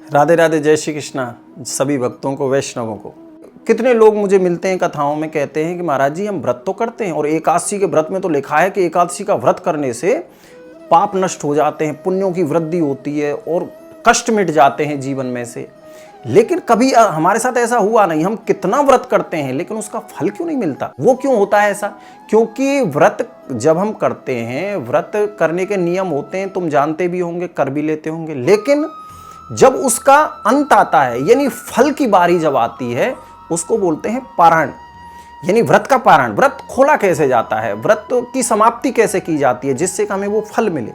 राधे राधे, जय श्री कृष्णा सभी भक्तों को, वैष्णवों को। कितने लोग मुझे मिलते हैं कथाओं में, कहते हैं कि महाराज जी हम व्रत तो करते हैं और एकादशी के व्रत में तो लिखा है कि एकादशी का व्रत करने से पाप नष्ट हो जाते हैं, पुण्यों की वृद्धि होती है और कष्ट मिट जाते हैं जीवन में से। लेकिन कभी हमारे साथ ऐसा हुआ नहीं। हम कितना व्रत करते हैं लेकिन उसका फल क्यों नहीं मिलता? वो क्यों होता है ऐसा? क्योंकि व्रत जब हम करते हैं, व्रत करने के नियम होते हैं, तुम जानते भी होंगे, कर भी लेते होंगे, लेकिन जब उसका अंत आता है यानी फल की बारी जब आती है, उसको बोलते हैं पारायण, यानी व्रत का पारायण। व्रत खोला कैसे जाता है, व्रत की समाप्ति कैसे की जाती है जिससे हमें वो फल मिले।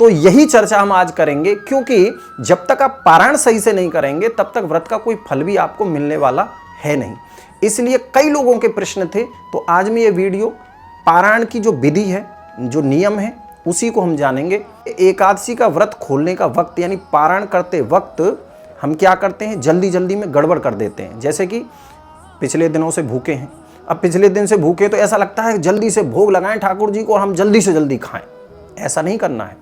तो यही चर्चा हम आज करेंगे, क्योंकि जब तक आप पारायण सही से नहीं करेंगे तब तक व्रत का कोई फल भी आपको मिलने वाला है नहीं। इसलिए कई लोगों के प्रश्न थे, तो आज मैं ये वीडियो पारायण की जो विधि है, जो नियम है, उसी को हम जानेंगे। एकादशी का व्रत खोलने का वक्त यानी पारायण करते वक्त हम क्या करते हैं, जल्दी जल्दी में गड़बड़ कर देते हैं। जैसे कि पिछले दिनों से भूखे हैं, अब पिछले दिन से भूखे तो ऐसा लगता है जल्दी से भोग लगाएं ठाकुर जी को और हम जल्दी से जल्दी खाएं। ऐसा नहीं करना है,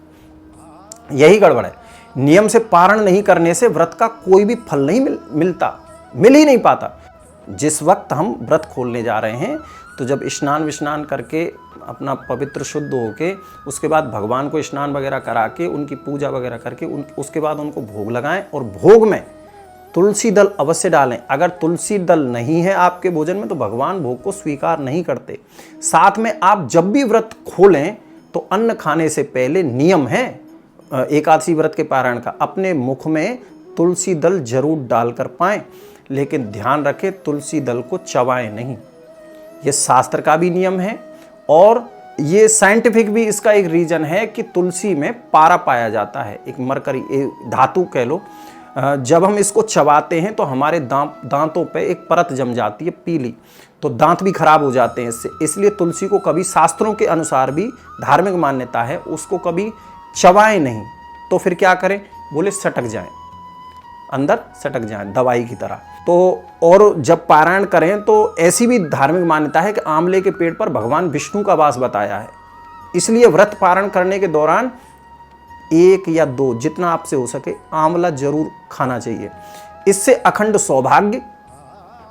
यही गड़बड़ है। नियम से पारण नहीं करने से व्रत का कोई भी फल नहीं मिल ही नहीं पाता। जिस वक्त हम व्रत खोलने जा रहे हैं, तो जब स्नान विस्नान करके अपना पवित्र शुद्ध होके, उसके बाद भगवान को स्नान वगैरह करा के, उनकी पूजा वगैरह करके उसके बाद उनको भोग लगाएं और भोग में तुलसी दल अवश्य डालें। अगर तुलसी दल नहीं है आपके भोजन में तो भगवान भोग को स्वीकार नहीं करते। साथ में आप जब भी व्रत खोलें तो अन्न खाने से पहले नियम है एकादशी व्रत के पारायण का, अपने मुख में तुलसी दल जरूर डालकर पाएं, लेकिन ध्यान रखें तुलसी दल को चबाएं नहीं। ये शास्त्र का भी नियम है और ये साइंटिफिक भी इसका एक रीजन है कि तुलसी में पारा पाया जाता है, एक मरकरी, एक धातु कह लो। जब हम इसको चबाते हैं तो हमारे दांतों पे एक परत जम जाती है पीली, तो दांत भी खराब हो जाते हैं इससे। इसलिए तुलसी को कभी, शास्त्रों के अनुसार भी धार्मिक मान्यता है, उसको कभी चबाएं नहीं। तो फिर क्या करें, बोले सटक जाएं, अंदर सटक जाएं दवाई की तरह। तो और जब पारायण करें तो ऐसी भी धार्मिक मान्यता है कि आंवले के पेड़ पर भगवान विष्णु का वास बताया है। इसलिए व्रत पारायण करने के दौरान 1 या 2 जितना आपसे हो सके आंवला जरूर खाना चाहिए। इससे अखंड सौभाग्य,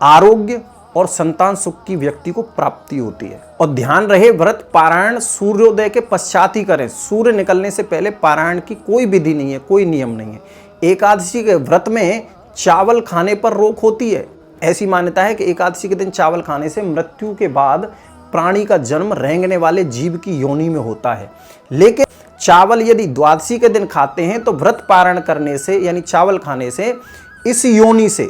आरोग्य और संतान सुख की व्यक्ति को प्राप्ति होती है। और ध्यान रहे, व्रत पारायण सूर्योदय के पश्चात ही करें। सूर्य निकलने से पहले पारायण की कोई विधि नहीं है, कोई नियम नहीं है। एकादशी के व्रत में चावल खाने पर रोक होती है। ऐसी मान्यता है कि एकादशी के दिन चावल खाने से मृत्यु के बाद प्राणी का जन्म रेंगने वाले जीव की योनि में होता है। लेकिन चावल यदि द्वादशी के दिन खाते हैं तो व्रत पारायण करने से यानी चावल खाने से इस योनि से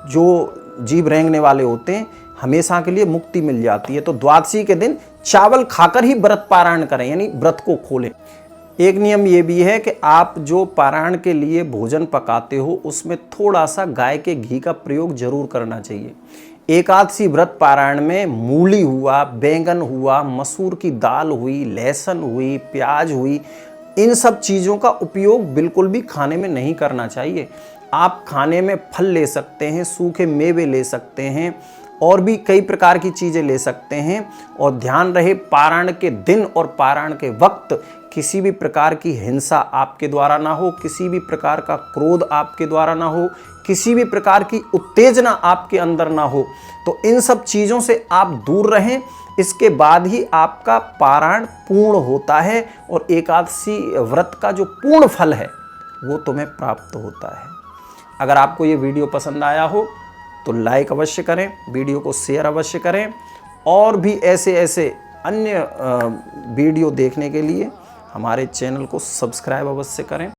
जो जीव रेंगने वाले होते हैं हमेशा के लिए मुक्ति मिल जाती है। तो द्वादशी के दिन चावल खाकर ही व्रत पारायण करें, यानी व्रत को खोलें। एक नियम ये भी है कि आप जो पारायण के लिए भोजन पकाते हो उसमें थोड़ा सा गाय के घी का प्रयोग जरूर करना चाहिए। एकादशी व्रत पारायण में मूली हुआ, बैंगन हुआ, मसूर की दाल हुई, लहसुन हुई, प्याज हुई, इन सब चीज़ों का उपयोग बिल्कुल भी खाने में नहीं करना चाहिए। आप खाने में फल ले सकते हैं, सूखे मेवे ले सकते हैं और भी कई प्रकार की चीज़ें ले सकते हैं। और ध्यान रहे, पारायण के दिन और पारायण के वक्त किसी भी प्रकार की हिंसा आपके द्वारा ना हो, किसी भी प्रकार का क्रोध आपके द्वारा ना हो, किसी भी प्रकार की उत्तेजना आपके अंदर ना हो। तो इन सब चीज़ों से आप दूर रहें। इसके बाद ही आपका पारायण पूर्ण होता है और एकादशी व्रत का जो पूर्ण फल है वो तुम्हें प्राप्त होता है। अगर आपको ये वीडियो पसंद आया हो तो लाइक अवश्य करें, वीडियो को शेयर अवश्य करें और भी ऐसे अन्य वीडियो देखने के लिए हमारे चैनल को सब्सक्राइब अवश्य करें।